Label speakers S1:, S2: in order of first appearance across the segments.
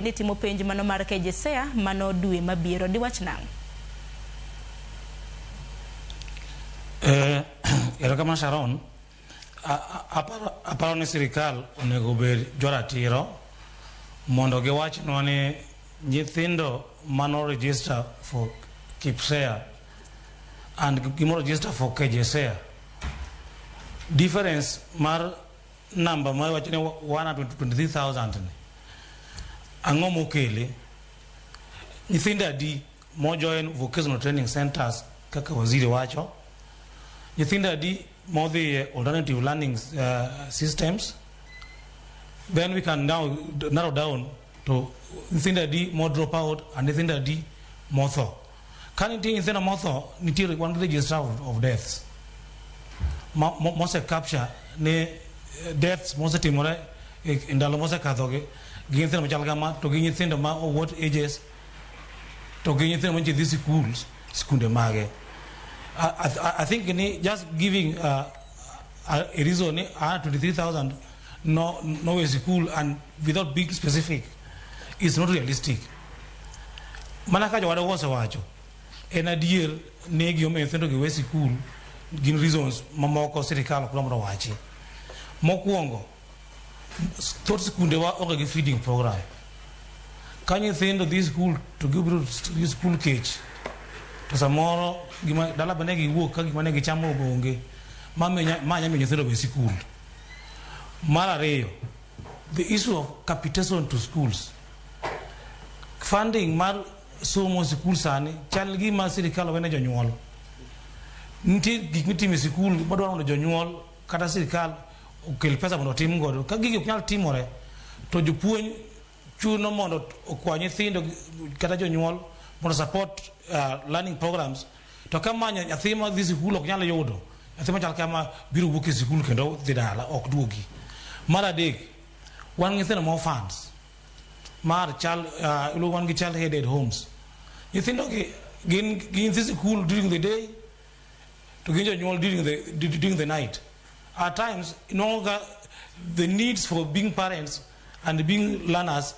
S1: ni timo penj mano mar KJSEA mano dwe mabiro diwach nang'.
S2: Erokamano Sharon, aparo ni sirikal onego bed joratiro mondo giwachnwa ni nyithindo mano register for KJSEA and gimo register for KJSEA. Difference mar number ma wachne 123,000 ni ang'o mokele. Nyithindo adi mojoin vocational training centers kaka waziri wacho, nyithindo adi modhi alternative learning systems. Then we can now narrow down to nyithindo adi more drop out and nyithindo adi more tho. Kan nitie nyithindo motho, nitie one register of deaths mose capture ne deaths mose timore ndalo mose kadhogi gi nyithindo machal kama to gi nyithindo ma what ages to gi nyithindo mantie dhi skunde mage. I think just giving a reason 23,000 no way school and without being specific is not realistic. Manaka jawada wose wacho en adier ne gi omiyo nyithindo gi we sikul gin reasons mamoko sirikal ok nomro wachi. Mokwongo, thoth skunde wa onge gi feeding program. Ka nyithindo dhi skul to gibiro skul kech to samoro gima dala bane giwuok ka gima ne gichamo onge ma nyamiyo nyithindo be sikul. Mar ariyo, the issue of capitation to schools. Funding mar somo sikul sani chal gima sirikal wene jonyuol. Nitie gik mitimo e sikul madwaro mondo jonyuol kata sirikal okel pesa mondo otim godo. Ka gigi ok nyal timore to jopuonj chuno mondo okwa nyithindo kata jonyuol mondo support learning programs. To kama nyathi ma dhi sikul ok nyal yudo, nyathi machal kama biro wuok e sikul kendo dhi dala ok duogi. Mar adek, wan nyithindo mo funds mar wan gi child headed homes. Nyithindo gin nyithi sikul during the day to gin jonyuol during the night. At times, the needs for being parents and being learners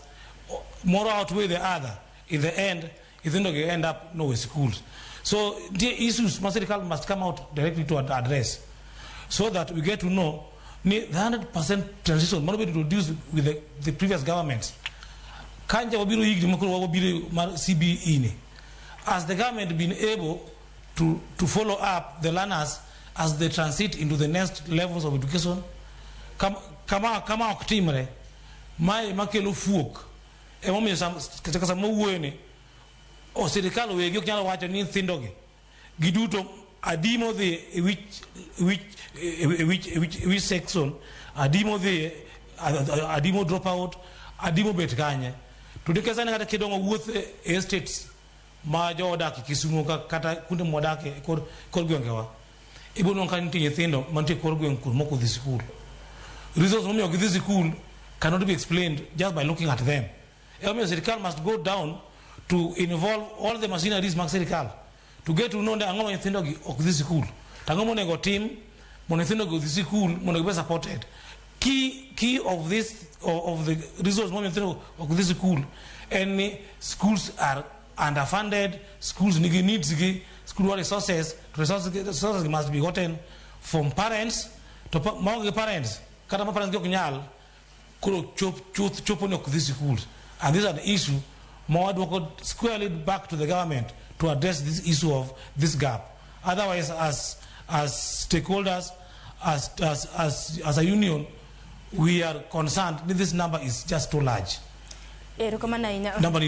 S2: more outweigh the other. In the end, nyithindo end up no schools. So the issues must come out directly to address, so that we get to know the 100% transition must be introduced with the previous governments. Kanja wabiru higi mkuru wabiru CBE ni. Has the government been able to follow up the learners as they transit into the next levels of education? Kama oktimre mai makelo fuok e momiyo kaka samo wuone o sirikal wegi ok nyalo wacho ni nyithindo gi duto adimo dhi which section, adimo dhi adimo drop out, adimo bet kanye. To dekesa kata kidongo wuoth e estates ma jodak Kisumu kata kunde modake kor gwengewa ibono kan nitie nyithindo mantie kor gweng kur moko dhi sikul. Reasons momiyo gidhi sikul cannot be explained just by looking at them. Omiyo sirikal must go down to involve all the machineries mag sirikal to get to know the ang'o nyithindo gi ok dhi sikul, ang'o monego tim mondo nyithindo gi dhi sikul mondo gibe supported. Key of this of the resource momiyo nyithindo ok dhi sikul and schools are underfunded. Schools needs school resources must be gotten from parents to parents kata ma parents gi ok nyal koro chopo ne ok dhi sikul. And these are the issue more squarely back to the government to address this issue of this gap. Otherwise, as stakeholders, as a union, we are concerned that this number is just too large. Number